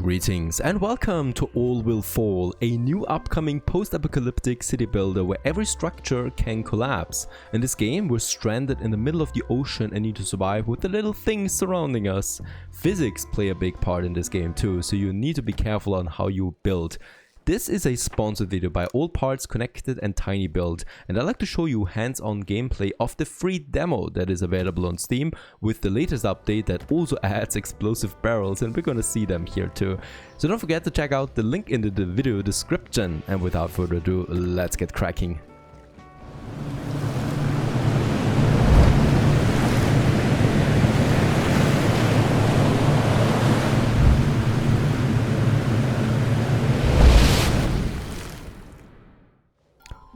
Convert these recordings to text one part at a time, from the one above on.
Greetings and welcome to All Will Fall, a new upcoming post-apocalyptic city builder where every structure can collapse. In this game, we're stranded in the middle of the ocean and need to survive with the little things surrounding us. Physics play a big part in this game too, so you need to be careful on how you build. This is a sponsored video by All Parts Connected and Tiny Build, and I'd like to show you hands-on gameplay of the free demo that is available on Steam with the latest update that also adds explosive barrels, and we're gonna see them here too. So don't forget to check out the link in the video description, and without further ado, let's get cracking.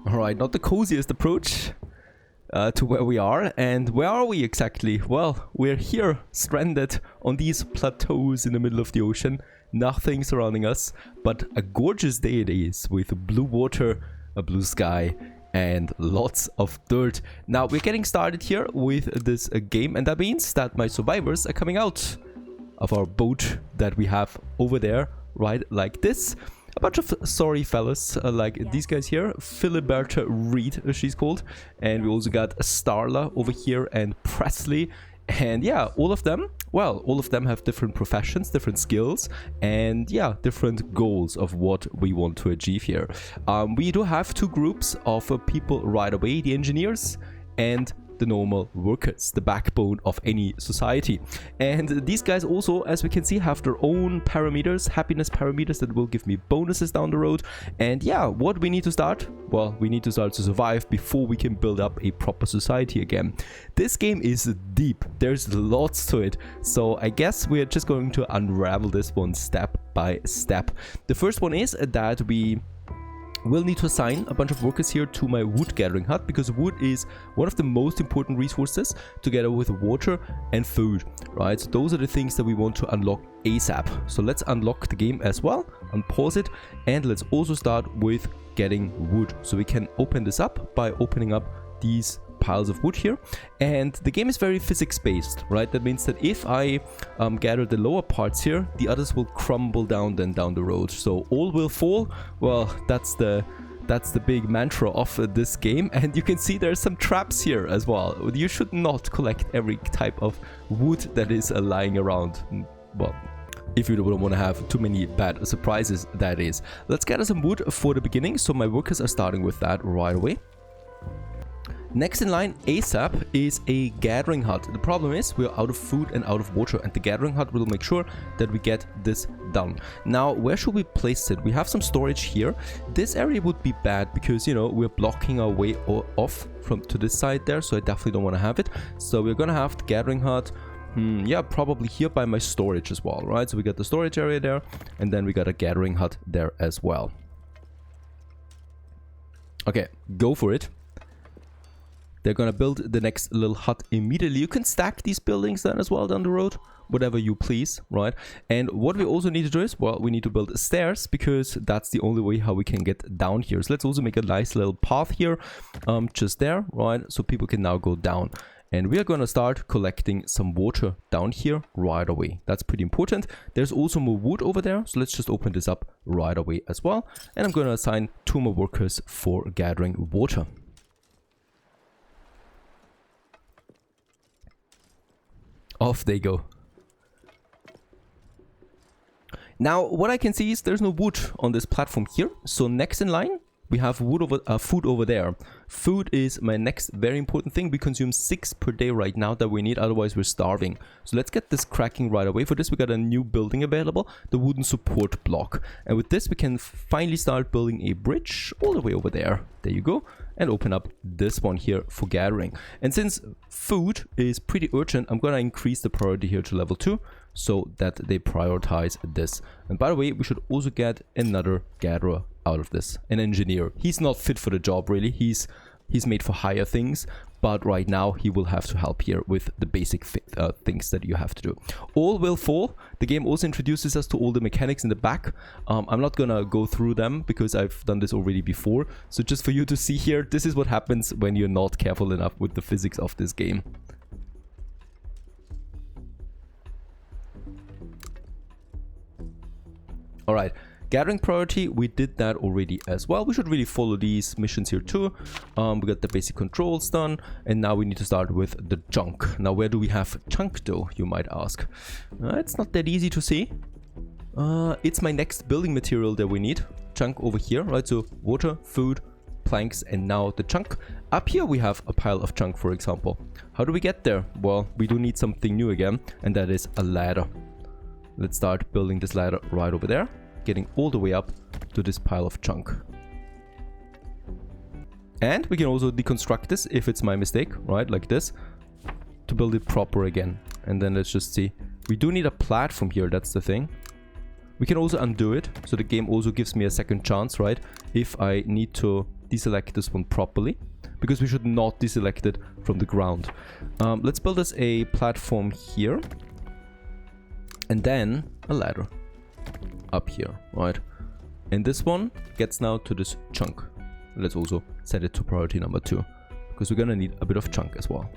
Alright, not the coziest approach to where we are. And where are we exactly? Well, we're here, stranded on these plateaus in the middle of the ocean. Nothing surrounding us, but a gorgeous day it is, with blue water, a blue sky, and lots of dirt. Now, we're getting started here with this game, and that means that my survivors are coming out of our boat that we have over there, right, like this. A bunch of sorry fellas, like these guys here, Filiberta Reed, she's called, and we also got Starla over here and Presley, and yeah, all of them have different professions, different skills, and yeah, different goals of what we want to achieve here. We do have two groups of people right away, the engineers and the normal workers, the backbone of any society. And these guys also, as we can see, have their own parameters, happiness parameters that will give me bonuses down the road. And yeah, what we need to start? Well, we need to start to survive before we can build up a proper society again. This game is deep, there's lots to it, so I guess we're just going to unravel this one step by step. The first one is that we'll need to assign a bunch of workers here to my wood gathering hut, because wood is one of the most important resources together with water and food, right? So those are the things that we want to unlock ASAP. So let's unlock the game as well, unpause it, and let's also start with getting wood. So we can open this up by opening up these piles of wood here, and the game is very physics based, right? That means that if I gather the lower parts here, the others will crumble down the road. So all will fall. Well, that's the big mantra of this game. And you can see there's some traps here as well. You should not collect every type of wood that is lying around. Well, if you don't want to have too many bad surprises, that is. Let's gather some wood for the beginning, so my workers are starting with that right away. Next in line ASAP is a gathering hut. The problem is we're out of food and out of water, and the gathering hut will make sure that we get this done. Now, where should we place it? We have some storage here. This area would be bad because, you know, we're blocking our way off from to this side there, so I definitely don't want to have it. So we're gonna have the gathering hut, yeah, probably here by my storage as well, right? So we got the storage area there, and then we got a gathering hut there as well. Okay, go for it. They're gonna build the next little hut immediately. You can stack these buildings then as well down the road, whatever you please, right? And what we also need to do is, well, we need to build stairs, because that's the only way how we can get down here. So let's also make a nice little path here, just there, right? So people can now go down. And we are gonna start collecting some water down here right away. That's pretty important. There's also more wood over there, so let's just open this up right away as well. And I'm gonna assign 2 more workers for gathering water. Off they go. Now, what I can see is there's no wood on this platform here. So next in line, we have food over there. Food is my next very important thing. We consume 6 per day right now that we need, otherwise we're starving. So let's get this cracking right away. For this, we got a new building available, the wooden support block. And with this, we can finally start building a bridge all the way over there. There you go. And open up this one here for gathering. And since food is pretty urgent, I'm gonna increase the priority here to level 2 so that they prioritize this. And by the way, we should also get another gatherer out of this, an engineer. He's not fit for the job really. He's made for higher things, but right now he will have to help here with the basic things that you have to do. All will fall. The game also introduces us to all the mechanics in the back. I'm not gonna go through them because I've done this already before. So just for you to see here, this is what happens when you're not careful enough with the physics of this game. All right, gathering priority, we did that already as well. We should really follow these missions here too. We got the basic controls done, and now we need to start with the junk. Now, where do we have junk though, you might ask? It's not that easy to see. It's my next building material that we need. Junk over here, right? So water, food, planks, and now the junk. Up here we have a pile of junk, for example. How do we get there? Well, we do need something new again, and that is a ladder. Let's start building this ladder right over there, getting all the way up to this pile of junk. And we can also deconstruct this if it's my mistake, right? Like this, to build it proper again. And then let's just see. We do need a platform here, that's the thing. We can also undo it, so the game also gives me a second chance, right? If I need to deselect this one properly, because we should not deselect it from the ground. Let's build us a platform here. And then a ladder up here, right? And this one gets now to this chunk. Let's also set it to priority number 2, because we're gonna need a bit of chunk as well.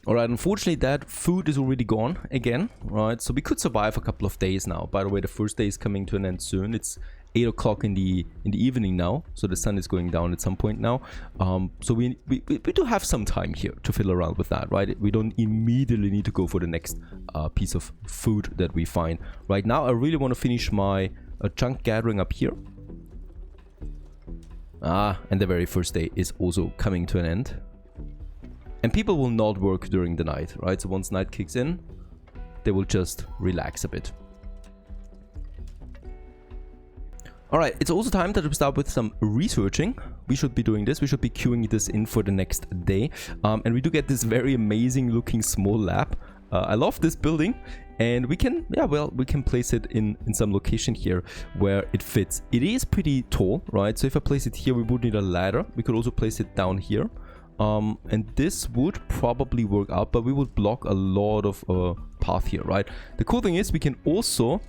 Alright, unfortunately that food is already gone again, right? So we could survive a couple of days now. By the way, the first day is coming to an end soon. It's 8 o'clock in the evening now, so the sun is going down at some point now. So we do have some time here to fiddle around with that, right? We don't immediately need to go for the next piece of food that we find. Right now, I really want to finish my junk gathering up here. And the very first day is also coming to an end. And people will not work during the night, right? So once night kicks in, they will just relax a bit. Alright, it's also time that we start with some researching. We should be doing this. We should be queuing this in for the next day. And we do get this very amazing looking small lab. I love this building. And we can, we can place it in some location here where it fits. It is pretty tall, right? So if I place it here, we would need a ladder. We could also place it down here. And this would probably work out, but we would block a lot of path here, right? The cool thing is we can also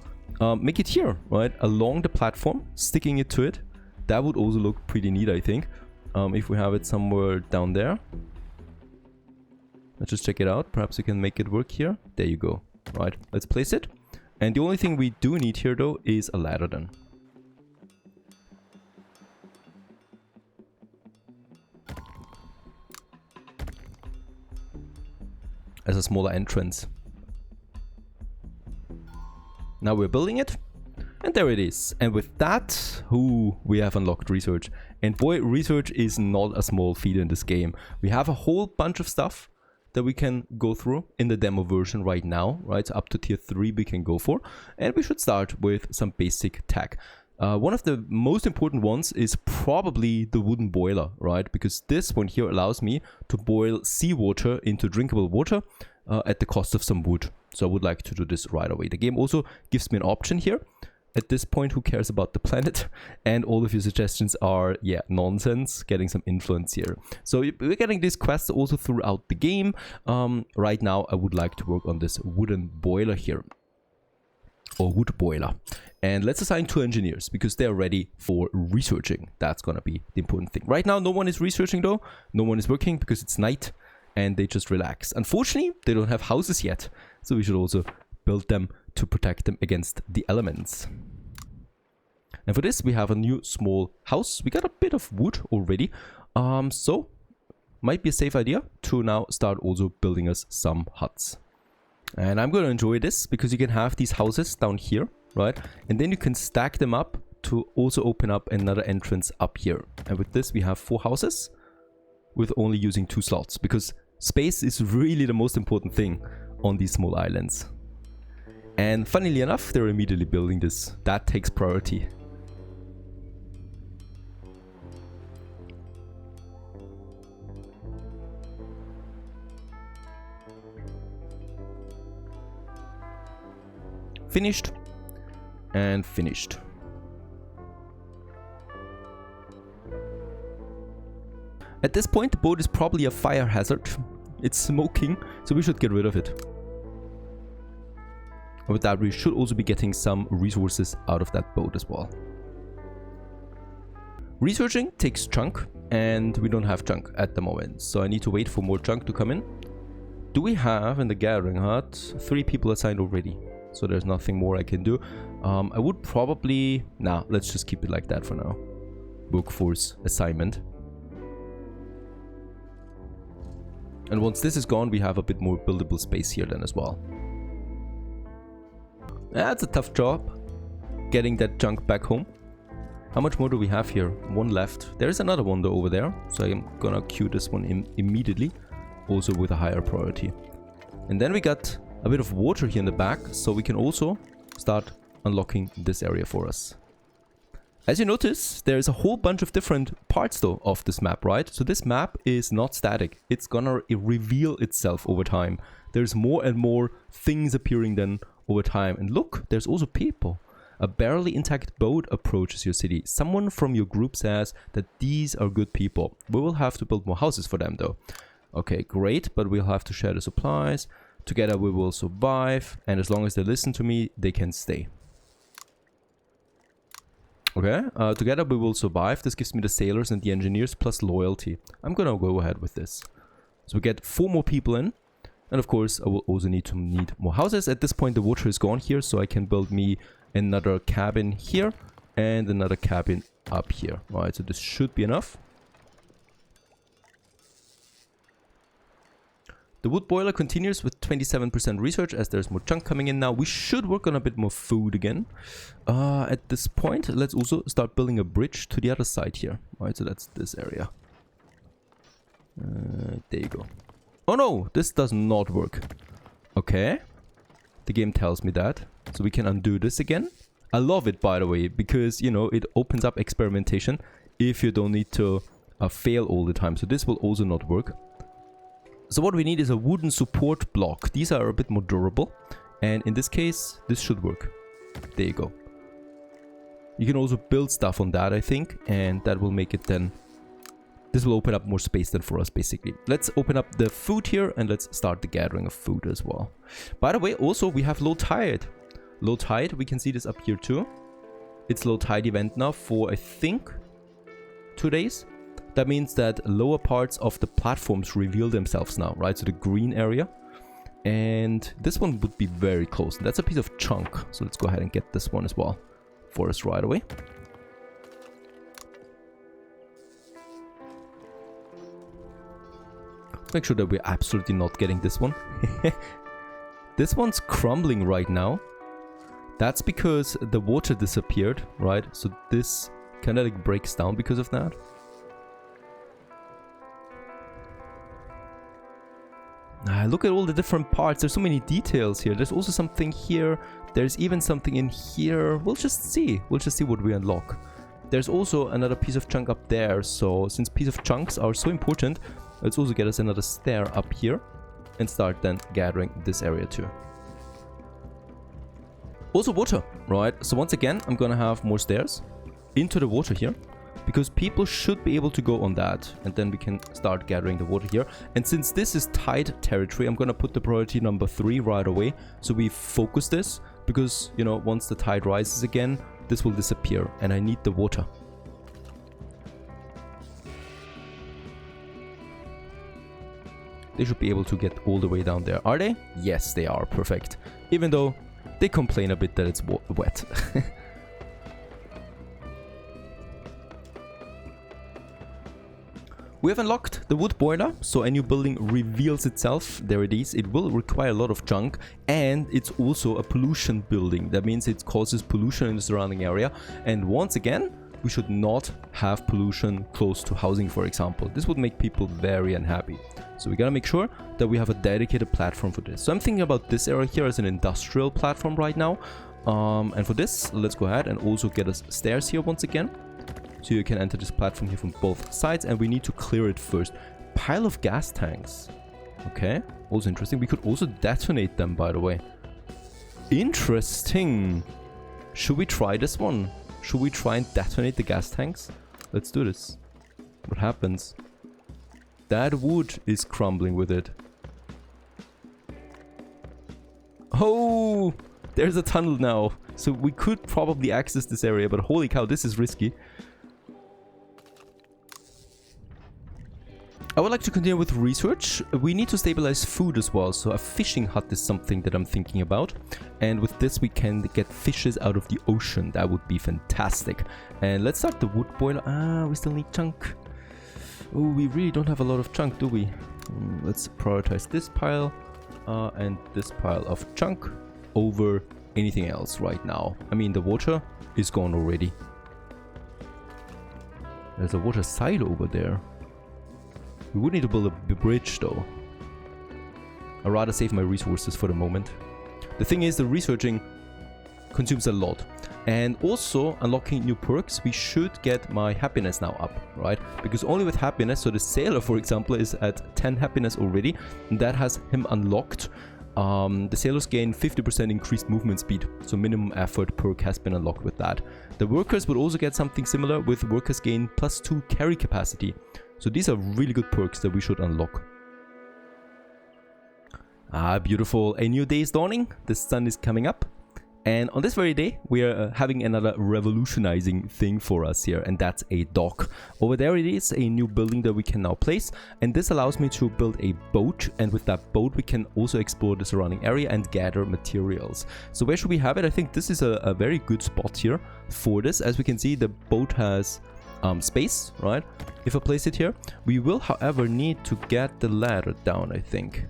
make it here, right? Along the platform, sticking it to it. That would also look pretty neat, I think. If we have it somewhere down there. Let's just check it out. Perhaps we can make it work here. There you go. Right, let's place it. And the only thing we do need here, though, is a ladder then. As a smaller entrance. Now we're building it. And there it is. And with that, we have unlocked research. And boy, research is not a small feat in this game. We have a whole bunch of stuff that we can go through in the demo version right now, right? So up to tier 3 we can go for. And we should start with some basic tech. One of the most important ones is probably the wooden boiler, right? Because this one here allows me to boil seawater into drinkable water at the cost of some wood. So I would like to do this right away. The game also gives me an option here. At this point, who cares about the planet? And all of your suggestions are, yeah, nonsense, getting some influence here. So we're getting these quests also throughout the game. Right now, I would like to work on this wooden boiler here. Or wood boiler. And let's assign 2 engineers, because they're ready for researching. That's gonna be the important thing. Right now, no one is researching though. No one is working because it's night and they just relax. Unfortunately, they don't have houses yet. So we should also build them to protect them against the elements. And for this, we have a new small house. We got a bit of wood already. So might be a safe idea to now start also building us some huts. And I'm going to enjoy this because you can have these houses down here, right? And then you can stack them up to also open up another entrance up here. And with this, we have 4 houses with only using 2 slots, because space is really the most important thing on these small islands. And funnily enough, they're immediately building this. That takes priority. Finished. And finished. At this point, the boat is probably a fire hazard. It's smoking, so we should get rid of it. And with that, we should also be getting some resources out of that boat as well. Researching takes chunk, and we don't have chunk at the moment. So I need to wait for more chunk to come in. Do we have in the gathering hut 3 people assigned already? so there's nothing more I can do. I would probably... Nah, let's just keep it like that for now. Workforce assignment. And once this is gone, we have a bit more buildable space here then as well. That's a tough job, getting that junk back home. How much more do we have here? One left. There's another one though over there, so I'm gonna queue this one in immediately, also with a higher priority. And then we got a bit of water here in the back, so we can also start unlocking this area for us. As you notice, there's a whole bunch of different parts though of this map, right? So this map is not static. It's gonna reveal itself over time. There's more and more things appearing then over time. And look, there's also people. A barely intact boat approaches your city. Someone from your group says that these are good people. We will have to build more houses for them though. Okay, great, but we'll have to share the supplies. Together we will survive, and as long as they listen to me, they can stay. Okay, together we will survive. This gives me the sailors and the engineers plus loyalty. I'm gonna go ahead with this. So we get 4 more people in. And of course, I will also need more houses. At this point, the water is gone here, so I can build me another cabin here and another cabin up here. All right, so this should be enough. The wood boiler continues with 27% research as there's more junk coming in now. We should work on a bit more food again. At this point, let's also start building a bridge to the other side here. All right, so that's this area. There you go. Oh no, this does not work. Okay. The game tells me that. So we can undo this again. I love it, by the way, because, you know, it opens up experimentation if you don't need to fail all the time. So this will also not work. So what we need is a wooden support block. These are a bit more durable. And in this case, this should work. There you go. You can also build stuff on that, I think. And that will make it then... This will open up more space than for us, basically. Let's open up the food here and let's start the gathering of food as well. By the way, also we have low tide. Low tide, we can see this up here too. It's low tide event now for, I think, 2 days. That means that lower parts of the platforms reveal themselves now, right? So the green area. And this one would be very close. That's a piece of chunk. So let's go ahead and get this one as well for us right away. Make sure that we're absolutely not getting this one. This one's crumbling right now. That's because the water disappeared, right? So this kind of like breaks down because of that. Look at all the different parts. There's so many details here. There's also something here. There's even something in here. We'll just see. We'll just see what we unlock. There's also another piece of chunk up there. So since piece of chunks are so important, let's also get us another stair up here and start then gathering this area too. Also water, right? So once again, I'm gonna have more stairs into the water here because people should be able to go on that, and then we can start gathering the water here. And since this is tide territory, I'm gonna put the priority number 3 right away. So we focus this because, you know, once the tide rises again, this will disappear and I need the water. They should be able to get all the way down there. Are they? Yes, they are. Perfect. Even though they complain a bit that it's wet. We have unlocked the wood boiler, so a new building reveals itself. There it is. It will require a lot of junk, and it's also a pollution building. That means it causes pollution in the surrounding area. And once again, we should not have pollution close to housing, for example. This would make people very unhappy. So we gotta make sure that we have a dedicated platform for this. So I'm thinking about this area here as an industrial platform right now. And for this, let's go ahead and also get us stairs here once again. So you can enter this platform here from both sides, and we need to clear it first. Pile of gas tanks. Okay, also interesting. We could also detonate them, by the way. Interesting. Should we try this one? Should we try and detonate the gas tanks? Let's do this. What happens? That wood is crumbling with it. Oh, there's a tunnel now. So we could probably access this area, but holy cow, this is risky. I would like to continue with research. We need to stabilize food as well, so a fishing hut is something that I'm thinking about. And with this we can get fishes out of the ocean. That would be fantastic. And let's start the wood boiler. Ah, we still need chunk. Oh, we really don't have a lot of chunk, do we? Let's prioritize this pile and this pile of chunk over anything else right now. I mean, the water is gone already. There's a water silo over there. We would need to build a bridge though. I'd rather save my resources for the moment. The thing is, the researching consumes a lot. And also, unlocking new perks, we should get my happiness now up, right? Because only with happiness, so the sailor, for example, is at 10 happiness already. And that has him unlocked. The sailors gain 50% increased movement speed. So minimum effort perk has been unlocked with that. The workers would also get something similar with workers gain +2 carry capacity. So these are really good perks that we should unlock. Ah, beautiful. A new day is dawning. The sun is coming up. And on this very day, we are having another revolutionizing thing for us here. And that's a dock. Over there it is, a new building that we can now place. And this allows me to build a boat. And with that boat, we can also explore the surrounding area and gather materials. So where should we have it? I think this is a very good spot here for this. As we can see, the boat has space, right? If I place it here, we will, however, need to get the ladder down, I think.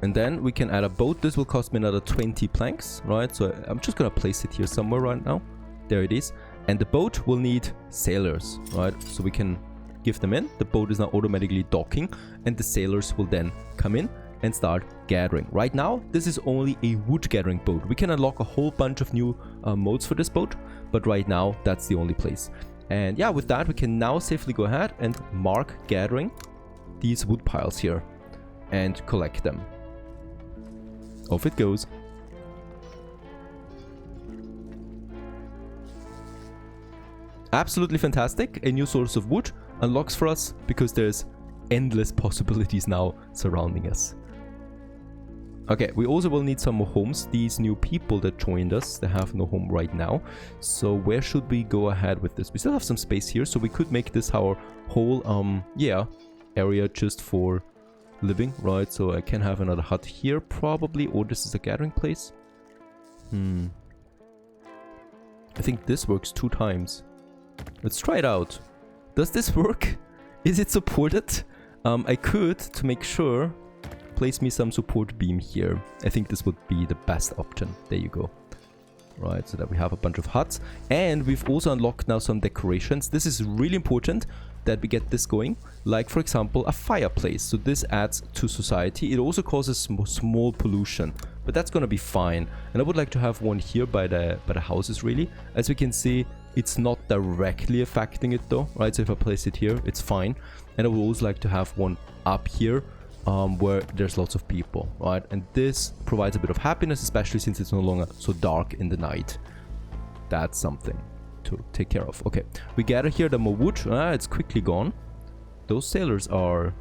And then we can add a boat. This will cost me another 20 planks, right? So I'm just gonna place it here somewhere right now. There it is. And the boat will need sailors, right? So we can give them in. The boat is now automatically docking, and the sailors will then come in and start gathering. Right now, this is only a wood gathering boat. We can unlock a whole bunch of new modes for this boat, but right now, that's the only place. And yeah, with that, we can now safely go ahead and mark gathering these wood piles here and collect them. Off it goes. Absolutely fantastic. A new source of wood unlocks for us because there's endless possibilities now surrounding us. Okay, we also will need some more homes. These new people that joined us, they have no home right now. So where should we go ahead with this? We still have some space here, so we could make this our whole, area just for living, right? So I can have another hut here probably, or this is a gathering place. I think this works 2 times. Let's try it out. Does this work? Is it supported? I could, to make sure, place me some support beam here. I think this would be the best option. There you go. Right, so that we have a bunch of huts. And we've also unlocked now some decorations. This is really important that we get this going. Like, for example, a fireplace. So this adds to society. It also causes small pollution, but that's gonna be fine. And I would like to have one here by the houses, really. As we can see, it's not directly affecting it though, right? So if I place it here, it's fine. And I would also like to have one up here, where there's lots of people, right? And this provides a bit of happiness, especially since it's no longer so dark in the night. That's something to take care of. Okay, we gather here the more wood. It's quickly gone. Those sailors are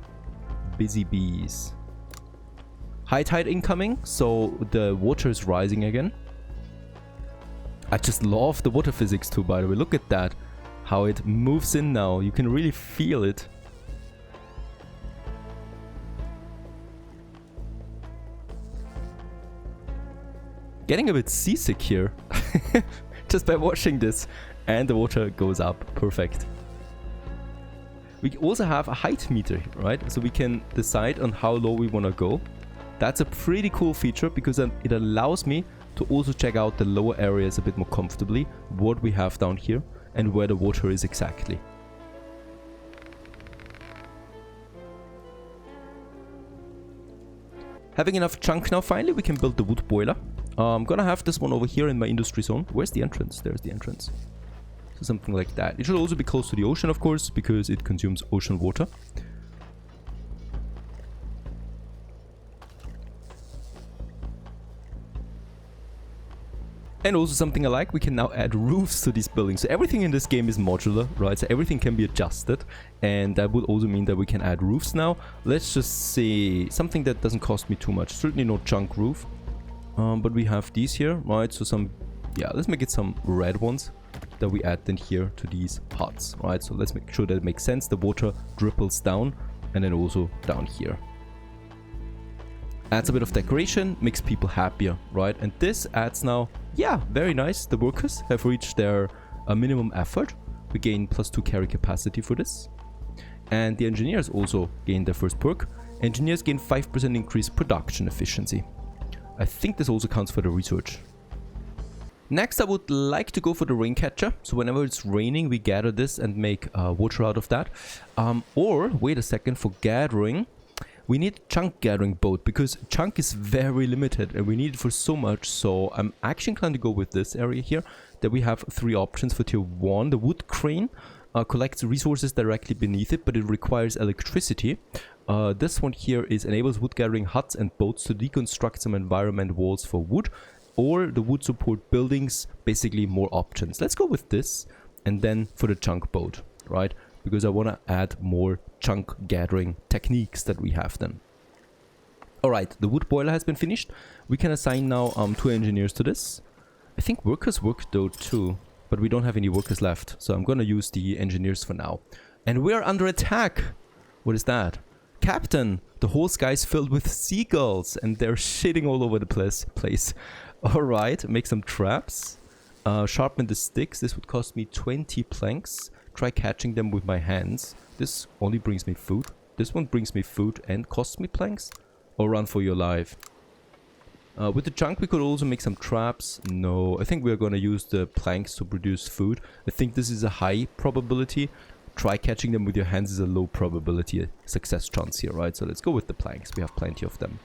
busy bees. High tide incoming, so the water is rising again. I just love the water physics too, by the way. Look at that, how it moves in now. You can really feel it. Getting a bit seasick here just by watching this, and the water goes up. Perfect. We also have a height meter, right? So we can decide on how low we want to go. That's a pretty cool feature because it allows me to also check out the lower areas a bit more comfortably, what we have down here and where the water is exactly. Having enough chunk now, finally, we can build the wood boiler. I'm gonna have this one over here in my industry zone. Where's the entrance? There's the entrance. So something like that. It should also be close to the ocean, of course, because it consumes ocean water. And also something I like, we can now add roofs to these buildings. So everything in this game is modular, right? So everything can be adjusted. And that would also mean that we can add roofs now. Let's just say something that doesn't cost me too much. Certainly no junk roof. But we have these here, right? So some, yeah, let's make it some red ones. that we add then here to these huts, right? So let's make sure that it makes sense. The water dripples down and then also down here. Adds a bit of decoration, makes people happier, right? And this adds now, yeah, very nice. The workers have reached their minimum effort. We gain +2 carry capacity for this. And the engineers also gain their first perk. Engineers gain 5% increased production efficiency. I think this also counts for the research. Next, I would like to go for the rain catcher. So whenever it's raining, we gather this and make water out of that. Or, wait a second, for gathering, we need a chunk gathering boat because chunk is very limited and we need it for so much. So I'm actually inclined to go with this area here. That we have 3 options for tier 1. The wood crane collects resources directly beneath it, but it requires electricity. This one here is enables wood gathering huts and boats to deconstruct some environment walls for wood. Or the wood support buildings, basically more options. Let's go with this and then for the chunk boat, right? Because I want to add more chunk gathering techniques that we have then. Alright, the wood boiler has been finished. We can assign now 2 engineers to this. I think workers work though too, but we don't have any workers left. So I'm going to use the engineers for now. And we are under attack. What is that? Captain, the whole sky is filled with seagulls and they're shitting all over the place. Alright, make some traps. Sharpen the sticks. This would cost me 20 planks. Try catching them with my hands. This only brings me food. This one brings me food and costs me planks. Or run for your life. With the chunk we could also make some traps. No, I think we're gonna use the planks to produce food. I think this is a high probability. Try catching them with your hands is a low probability success chance here, right? So let's go with the planks. We have plenty of them.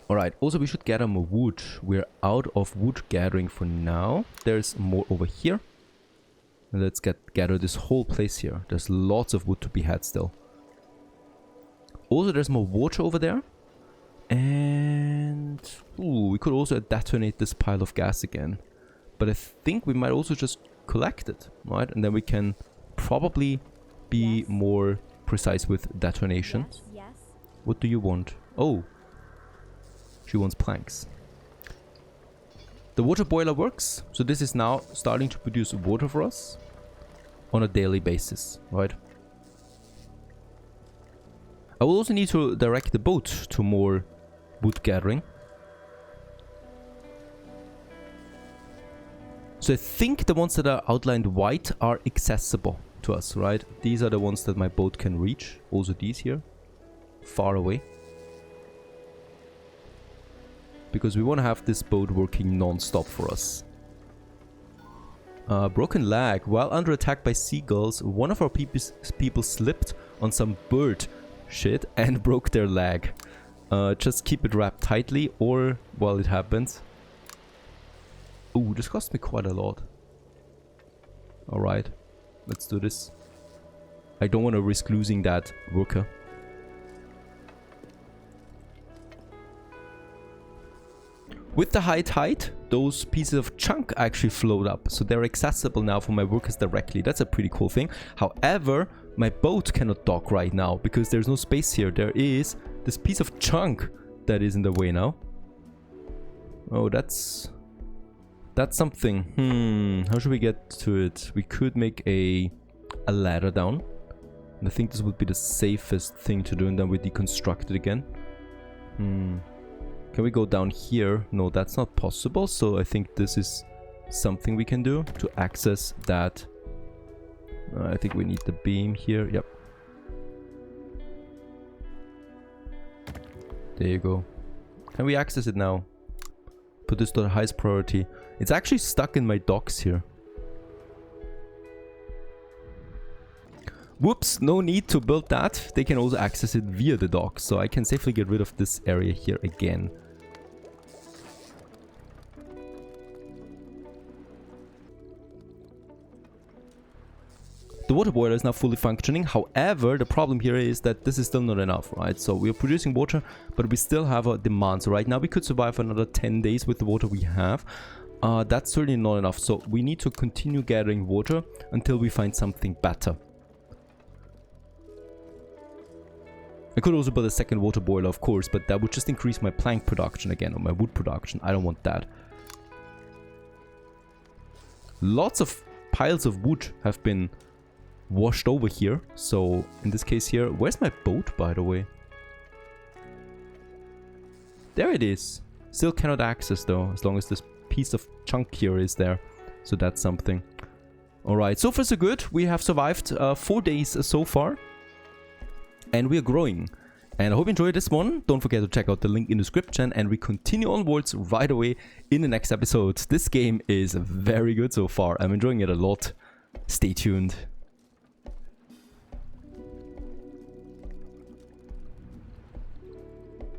Alright, also we should gather more wood. We're out of wood gathering for now. There's more over here. And let's gather this whole place here. There's lots of wood to be had still. Also there's more water over there. And ooh, we could also detonate this pile of gas again. But I think we might also just collect it, right? And then we can probably be more precise with detonation. Yes. What do you want? Oh. She wants planks. The water boiler works. So this is now starting to produce water for us on a daily basis, right? I will also need to direct the boat to more wood gathering. So I think the ones that are outlined white are accessible to us, right? These are the ones that my boat can reach. Also these here. Far away. Because we want to have this boat working non-stop for us. Broken lag. While under attack by seagulls, one of our people slipped on some bird shit and broke their leg. Just keep it wrapped tightly or while it happens. Ooh, this cost me quite a lot. Alright, let's do this. I don't want to risk losing that worker. With the high tide, those pieces of chunk actually float up. So they're accessible now for my workers directly. That's a pretty cool thing. However, my boat cannot dock right now because there's no space here. There is this piece of chunk that is in the way now. Oh, that's something. How should we get to it? We could make a ladder down. And I think this would be the safest thing to do, and then we deconstruct it again. Can we go down here? No, that's not possible. So I think this is something we can do to access that. I think we need the beam here. Yep. There you go. Can we access it now? Put this to the highest priority. It's actually stuck in my docks here. Whoops, no need to build that. They can also access it via the docks. So I can safely get rid of this area here again. The water boiler is now fully functioning. However, the problem here is that this is still not enough, right? So we are producing water, but we still have a demand. So right now we could survive another 10 days with the water we have. That's certainly not enough. So we need to continue gathering water until we find something better. I could also build a second water boiler, of course, but that would just increase my plank production again, or my wood production. I don't want that. Lots of piles of wood have been washed over here. So in this case here, where's my boat, by the way? There it is. Still cannot access though, as long as this piece of chunk here is there. So that's something. Alright, so far so good. We have survived 4 days so far. And we are growing. And I hope you enjoyed this one. Don't forget to check out the link in the description. And we continue onwards right away in the next episode. This game is very good so far. I'm enjoying it a lot. Stay tuned.